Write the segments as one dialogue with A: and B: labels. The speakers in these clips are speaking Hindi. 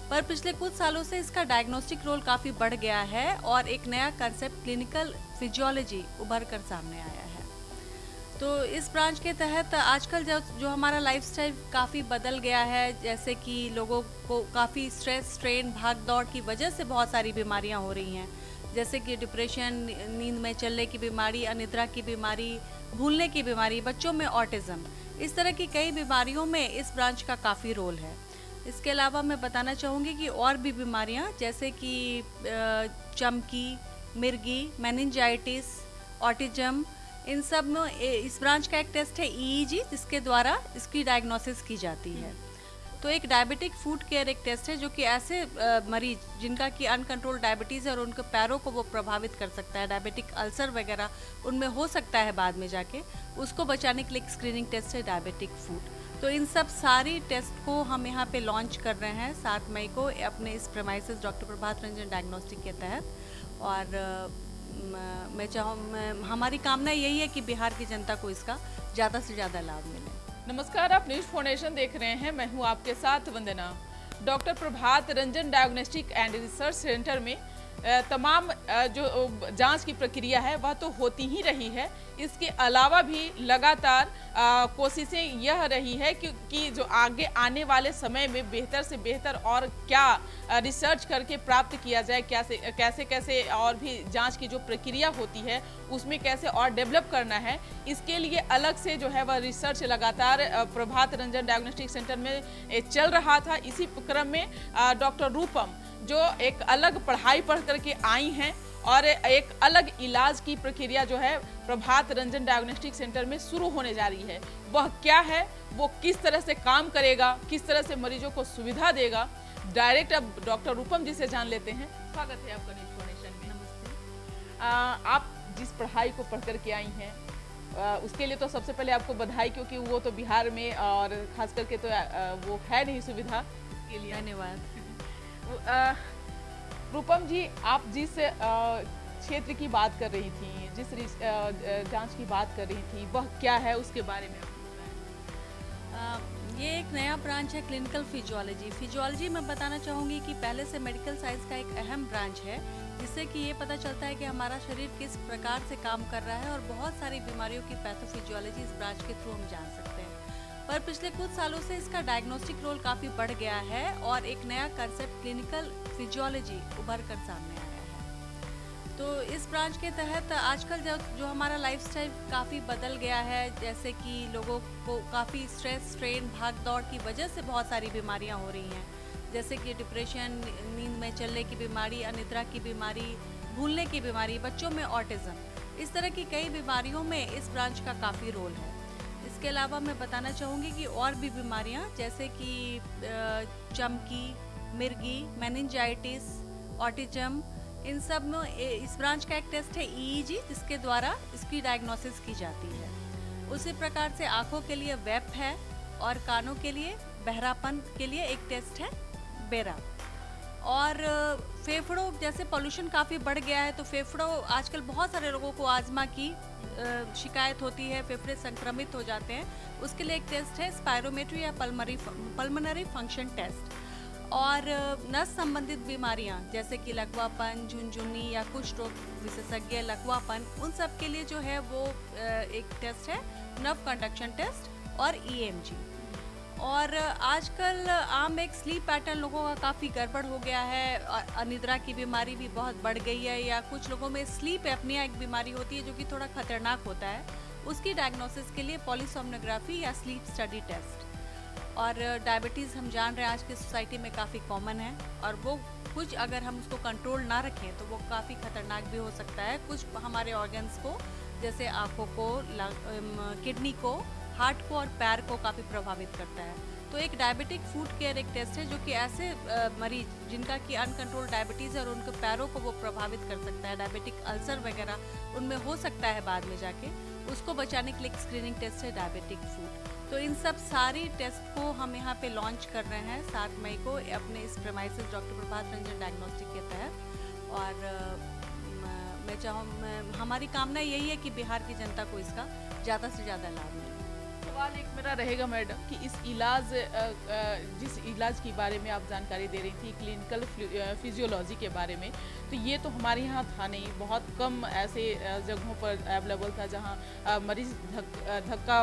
A: पर पिछले कुछ सालों से इसका डायग्नोस्टिक रोल काफ़ी बढ़ गया है और एक नया कंसेप्ट क्लिनिकल फिजियोलॉजी उभर कर सामने आया है। तो इस ब्रांच के तहत आजकल जो हमारा लाइफस्टाइल काफ़ी बदल गया है, जैसे कि लोगों को काफ़ी स्ट्रेस, स्ट्रेन, भाग दौड़ की वजह से बहुत सारी बीमारियां हो रही हैं, जैसे कि डिप्रेशन, नींद में चलने की बीमारी, अनिद्रा की बीमारी, भूलने की बीमारी, बच्चों में ऑटिज्म, इस तरह की कई बीमारियों में इस ब्रांच का काफ़ी रोल है। इसके अलावा मैं बताना चाहूँगी कि और भी बीमारियाँ जैसे कि चमकी, मिर्गी, मेनिंजाइटिस, ऑटिज्म, इन सब में इस ब्रांच का एक टेस्ट है ईईजी, जिसके द्वारा इसकी डायग्नोसिस की जाती है। तो एक डायबिटिक फूड केयर एक टेस्ट है जो कि ऐसे मरीज जिनका कि अनकंट्रोल डायबिटीज़ है और उनके पैरों को वो प्रभावित कर सकता है, डायबिटिक अल्सर वगैरह उनमें हो सकता है बाद में जाके, उसको बचाने के लिए एक स्क्रीनिंग टेस्ट है डायबिटिक फूड। तो इन सब सारी टेस्ट को हम यहाँ पे लॉन्च कर रहे हैं 7 मई को अपने इस premises doctor Prabhat Ranjan diagnostic के तहत। और हमारी कामना यही है कि बिहार की जनता को इसका ज़्यादा से ज़्यादा लाभ मिले।
B: नमस्कार, आप न्यूज फाउंडेशन देख रहे हैं, मैं हूं आपके साथ Vandana. Doctor Prabhat Ranjan diagnostic and research centre में तमाम जो जांच की प्रक्रिया है वह तो होती ही रही है। इसके अलावा भी लगातार कोशिशें यह रही है कि जो आगे आने वाले समय में बेहतर से बेहतर और क्या रिसर्च करके प्राप्त किया जाए, कैसे कैसे और भी जांच की जो प्रक्रिया होती है उसमें कैसे और डेवलप करना है, इसके लिए अलग से जो है वह रिसर्च लगातार प्रभात रंजन डायग्नोस्टिक सेंटर में चल रहा था। इसी क्रम में डॉक्टर रूपम जो एक अलग पढ़ाई पढ़ करके आई हैं और एक अलग इलाज की प्रक्रिया जो है प्रभात रंजन डायग्नोस्टिक सेंटर में शुरू होने जा रही है, वह क्या है, वो किस तरह से काम करेगा, किस तरह से मरीजों को सुविधा देगा, डायरेक्ट अब डॉक्टर रूपम जी से जान लेते हैं। स्वागत है आपका न्यूज फाउंडेशन में।
A: नमस्ते।
B: आप जिस पढ़ाई को पढ़ करके आई हैं उसके लिए तो सबसे पहले आपको बधाई, क्योंकि वो तो बिहार में और खास करके तो वो है नहीं सुविधा, इसके लिए
A: धन्यवाद।
B: रूपम जी, आप जिस क्षेत्र की बात कर रही थी, जिस जांच की बात कर रही थी, वह क्या है, उसके बारे में
A: ये एक नया ब्रांच है क्लिनिकल फिजियोलॉजी। फिजियोलॉजी मैं बताना चाहूँगी कि पहले से मेडिकल साइंस का एक अहम ब्रांच है, जिससे कि ये पता चलता है कि हमारा शरीर किस प्रकार से काम कर रहा है और बहुत सारी बीमारियों की पैथोफिजियोलॉजी इस ब्रांच के थ्रू हम जान सकते हैं। पर पिछले कुछ सालों से इसका डायग्नोस्टिक रोल काफ़ी बढ़ गया है और एक नया कंसेप्ट क्लिनिकल फिजियोलॉजी उभर कर सामने आया है। तो इस ब्रांच के तहत आजकल जो हमारा लाइफस्टाइल काफ़ी बदल गया है, जैसे कि लोगों को काफ़ी स्ट्रेस, स्ट्रेन, भाग दौड़ की वजह से बहुत सारी बीमारियां हो रही हैं, जैसे कि डिप्रेशन, नींद में चलने की बीमारी, अनिद्रा की बीमारी, भूलने की बीमारी, बच्चों में ऑटिज्म, इस तरह की कई बीमारियों में इस ब्रांच का काफ़ी रोल है। इसके अलावा मैं बताना चाहूँगी कि और भी बीमारियाँ जैसे कि चमकी, मिर्गी, मेनिंजाइटिस, ऑटिज्म, इन सब में इस ब्रांच का एक टेस्ट है ईईजी, जिसके द्वारा इसकी डायग्नोसिस की जाती है। उसी प्रकार से आँखों के लिए वेप है और कानों के लिए, बहरापन के लिए एक टेस्ट है बेरा। और फेफड़ों, जैसे पोल्यूशन काफ़ी बढ़ गया है तो फेफड़ों आजकल बहुत सारे लोगों को आजमा की शिकायत होती है, फेफड़े संक्रमित हो जाते हैं, उसके लिए एक टेस्ट है स्पायरोमेट्री या पल्मोनरी फंक्शन टेस्ट। और नस संबंधित बीमारियां जैसे कि लकवापन, झुनझुनी या कुष्ठ रोग विशेषज्ञ लकवापन, उन सब के लिए जो है वो एक टेस्ट है नर्व कंडक्शन टेस्ट और ईएमजी। और आजकल आम एक स्लीप पैटर्न लोगों का काफ़ी गड़बड़ हो गया है, अनिद्रा की बीमारी भी बहुत बढ़ गई है, या कुछ लोगों में स्लीप एपनिया एक बीमारी होती है जो कि थोड़ा खतरनाक होता है, उसकी डायग्नोसिस के लिए पॉलीसोमनोग्राफी या स्लीप स्टडी टेस्ट। और डायबिटीज़ हम जान रहे हैं आज की सोसाइटी में काफ़ी कॉमन है, और वो कुछ अगर हम उसको कंट्रोल ना रखें तो वो काफ़ी खतरनाक भी हो सकता है। कुछ हमारे ऑर्गन्स को, जैसे आँखों को, किडनी को, हार्ट को और पैर को काफ़ी प्रभावित करता है। तो एक डायबिटिक फूड केयर एक टेस्ट है जो कि ऐसे मरीज जिनका कि अनकंट्रोल डायबिटीज़ है और उनके पैरों को वो प्रभावित कर सकता है, डायबिटिक अल्सर वगैरह उनमें हो सकता है बाद में जाके, उसको बचाने के लिए एक स्क्रीनिंग टेस्ट है डायबिटिक फूड। तो इन सब सारी टेस्ट को हम यहाँ पे लॉन्च कर रहे हैं 7 मई को अपने इस premises doctor Prabhat Ranjan diagnostic के तहत। और हमारी कामना यही है कि बिहार की जनता को इसका ज़्यादा से ज़्यादा लाभ मिले।
B: सवाल एक मेरा रहेगा मैडम कि इस इलाज जिस इलाज के बारे में आप जानकारी दे रही थी क्लिनिकल फिजियोलॉजी के बारे में, तो ये तो हमारे यहाँ था नहीं, बहुत कम ऐसे जगहों पर अवेलेबल था जहाँ मरीज धक्का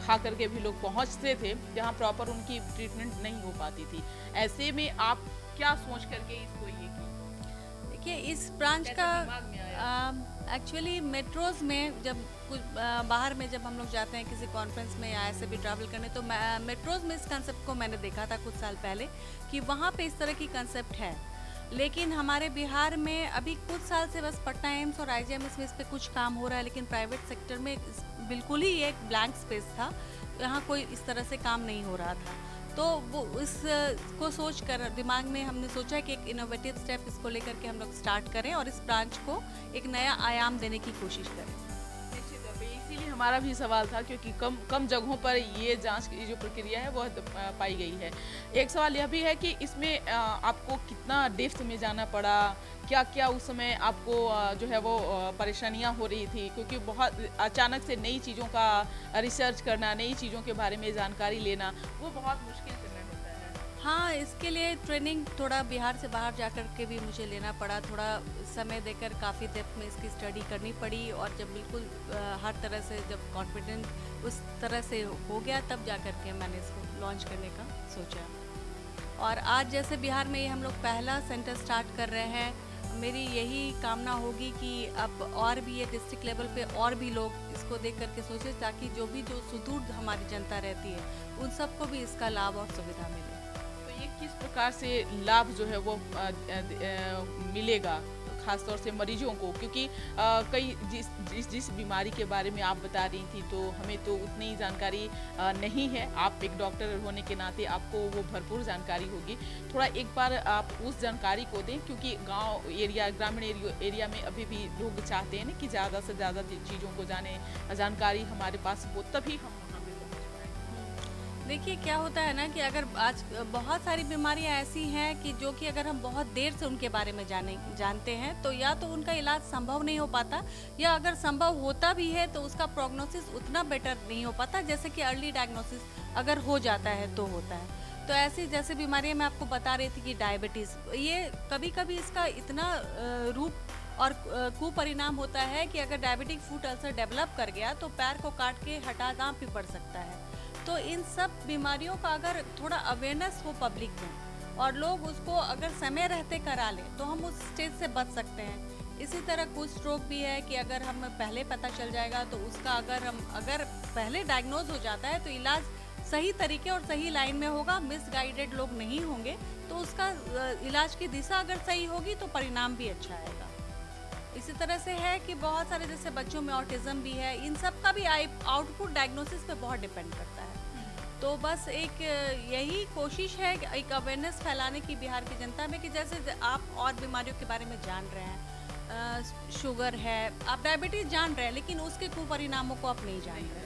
B: खा करके भी लोग पहुँचते थे, जहाँ प्रॉपर उनकी ट्रीटमेंट नहीं हो पाती थी। ऐसे में आप क्या सोच करके इसको ये की?
A: देखिए इस ब्रांच का
B: दिमाग में आया?
A: एक्चुअली मेट्रोज़ में जब कुछ बाहर में जब हम लोग जाते हैं किसी कॉन्फ्रेंस में या ऐसे भी ट्रैवल करने, तो मेट्रोज़ में इस कंसेप्ट को मैंने देखा था कुछ साल पहले कि वहाँ पे इस तरह की कंसेप्ट है। लेकिन हमारे बिहार में अभी कुछ साल से बस पटना एम्स और IGMS में इस पे कुछ काम हो रहा है, लेकिन प्राइवेट सेक्टर में बिल्कुल ही एक ब्लैंक स्पेस था, यहाँ कोई इस तरह से काम नहीं हो रहा था। तो वो इसको सोच कर दिमाग में हमने सोचा कि एक इनोवेटिव स्टेप इसको लेकर के हम लोग स्टार्ट करें और इस ब्रांच को एक नया आयाम देने की कोशिश करें।
B: निश्चित तौर पे इसीलिए हमारा भी सवाल था, क्योंकि कम जगहों पर ये जांच की जो प्रक्रिया है वह पाई गई है। एक सवाल यह भी है कि इसमें आपको कितना डेप्थ में जाना पड़ा, क्या क्या उस समय आपको जो है वो परेशानियां हो रही थी, क्योंकि बहुत अचानक से नई चीज़ों का रिसर्च करना, नई चीज़ों के बारे में जानकारी लेना वो बहुत मुश्किल समय होता है।
A: हाँ, इसके लिए ट्रेनिंग थोड़ा बिहार से बाहर जा कर के भी मुझे लेना पड़ा, थोड़ा समय देकर काफ़ी डेप्थ में इसकी स्टडी करनी पड़ी, और जब बिल्कुल हर तरह से जब कॉन्फिडेंट उस तरह से हो गया तब जा कर के मैंने इसको लॉन्च करने का सोचा। और आज जैसे बिहार में ये हम लोग पहला सेंटर स्टार्ट कर रहे हैं, मेरी यही कामना होगी कि अब और भी ये डिस्ट्रिक्ट लेवल पे और भी लोग इसको देख करके सोचें, ताकि जो सुदूर हमारी जनता रहती है उन सबको भी इसका लाभ और सुविधा मिले।
B: तो ये किस प्रकार से लाभ जो है वो मिलेगा खासतौर से मरीजों को, क्योंकि कई जिस बीमारी के बारे में आप बता रही थी तो हमें तो उतनी जानकारी नहीं है, आप एक डॉक्टर होने के नाते आपको वो भरपूर जानकारी होगी। थोड़ा एक बार आप उस जानकारी को दें, क्योंकि गांव एरिया, ग्रामीण एरिया में अभी भी लोग चाहते हैं ना कि ज़्यादा से ज़्यादा चीज़ों को जाने, जानकारी हमारे पास हो, तभी हम वहाँ पे पहुँच पाएंगे।
A: देखिए क्या होता है ना कि अगर आज बहुत सारी बीमारियां ऐसी हैं कि जो कि अगर हम बहुत देर से उनके बारे में जानते हैं तो या तो उनका इलाज संभव नहीं हो पाता, या अगर संभव होता भी है तो उसका प्रोग्नोसिस उतना बेटर नहीं हो पाता, जैसे कि अर्ली डायग्नोसिस अगर हो जाता है तो होता है। तो ऐसी जैसे बीमारियां मैं आपको बता रही थी कि डायबिटीज़, ये कभी कभी इसका इतना रूप और कुपरिणाम होता है कि अगर डायबिटिक फुट अल्सर डेवलप कर गया तो पैर को काट के हटाना भी पड़ सकता है। तो इन सब बीमारियों का अगर थोड़ा अवेयरनेस हो पब्लिक में और लोग उसको अगर समय रहते करा लें तो हम उस स्टेज से बच सकते हैं। इसी तरह कुछ स्ट्रोक भी है कि अगर हमें पहले पता चल जाएगा तो उसका अगर पहले डायग्नोज हो जाता है तो इलाज सही तरीके और सही लाइन में होगा, मिसगाइडेड लोग नहीं होंगे, तो उसका इलाज की दिशा अगर सही होगी तो परिणाम भी अच्छा आएगा। इसी तरह से है कि बहुत सारे जैसे बच्चों में ऑटिज्म भी है, इन सब का भी आउटपुट डायग्नोसिस पे बहुत डिपेंड करता है। तो बस एक यही कोशिश है एक अवेयरनेस फैलाने की बिहार की जनता में कि जैसे आप और बीमारियों के बारे में जान रहे हैं, शुगर है, आप डायबिटीज़ जान रहे हैं लेकिन उसके कुपरिणामों को आप नहीं जान रहे हैं,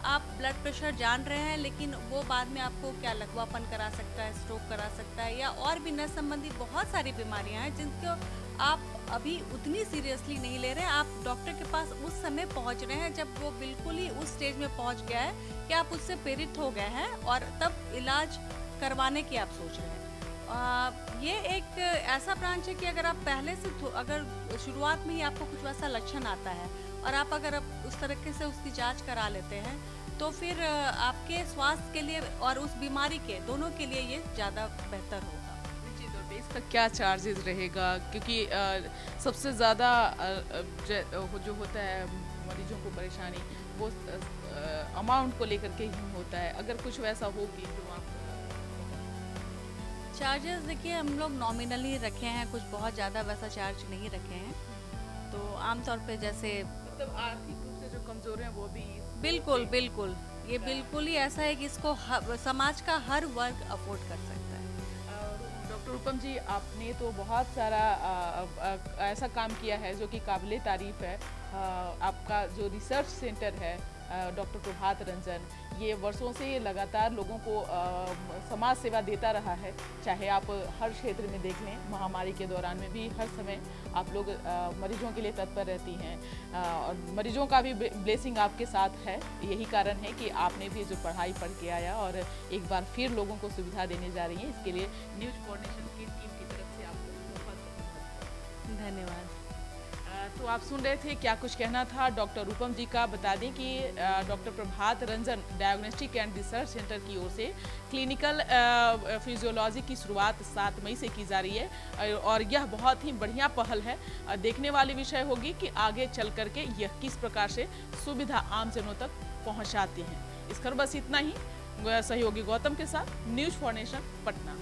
A: आप ब्लड प्रेशर जान रहे हैं लेकिन वो बाद में आपको क्या लकवापन करा सकता है, स्ट्रोक करा सकता है, या और भी नस संबंधी बहुत सारी बीमारियां हैं जिनको आप अभी उतनी सीरियसली नहीं ले रहे हैं। आप डॉक्टर के पास उस समय पहुंच रहे हैं जब वो बिल्कुल ही उस स्टेज में पहुंच गया है कि आप उससे पीड़ित हो गए हैं और तब इलाज करवाने की आप सोच रहे हैं। ये एक ऐसा ब्रांच है कि अगर आप पहले से अगर शुरुआत में ही आपको कुछ वैसा लक्षण आता है और आप अगर उस तरीके से उसकी जांच करा लेते हैं तो फिर आपके स्वास्थ्य के लिए और उस बीमारी के दोनों के लिए ये ज़्यादा बेहतर होगा।
B: इसका क्या चार्जेस रहेगा, क्योंकि सबसे ज़्यादा जो होता है मरीजों को परेशानी वो अमाउंट को लेकर के ही होता है, अगर कुछ वैसा हो कि जो आप
A: चार्जेस देखिए हम लोग नॉमिनली रखे हैं, कुछ बहुत ज़्यादा वैसा चार्ज नहीं रखे हैं। तो आमतौर पे जैसे
B: मतलब आर्थिक रूप से जो कमज़ोर हैं वो भी
A: बिल्कुल बिल्कुल ये बिल्कुल ही ऐसा है कि इसको समाज का हर वर्ग अफोर्ड कर सकता है।
B: डॉक्टर रूपम जी, आपने तो बहुत सारा ऐसा काम किया है जो कि काबिले तारीफ़ है। आपका जो रिसर्च सेंटर है डॉक्टर प्रभात रंजन, ये वर्षों से लगातार लोगों को समाज सेवा देता रहा है। चाहे आप हर क्षेत्र में देख लें, महामारी के दौरान में भी हर समय आप लोग मरीजों के लिए तत्पर रहती हैं और मरीजों का भी ब्लेसिंग आपके साथ है। यही कारण है कि आपने भी जो पढ़ाई पढ़ के आया और एक बार फिर लोगों को सुविधा देने जा रही हैं। इसके लिए न्यूज़ फॉर की टीम की तरफ से आपको बहुत
A: धन्यवाद।
B: तो आप सुन रहे थे क्या कुछ कहना था डॉक्टर रूपम जी का। बता दें कि doctor Prabhat Ranjan diagnostic and research centre की ओर से क्लिनिकल फिजियोलॉजी की शुरुआत 7 मई से की जा रही है और यह बहुत ही बढ़िया पहल है। देखने वाली विषय होगी कि आगे चल करके यह किस प्रकार से सुविधा आम जनों तक पहुंचाते हैं। इस खबर बस इतना ही। सहयोगी गौतम के साथ न्यूज़ फॉर नेशन, पटना।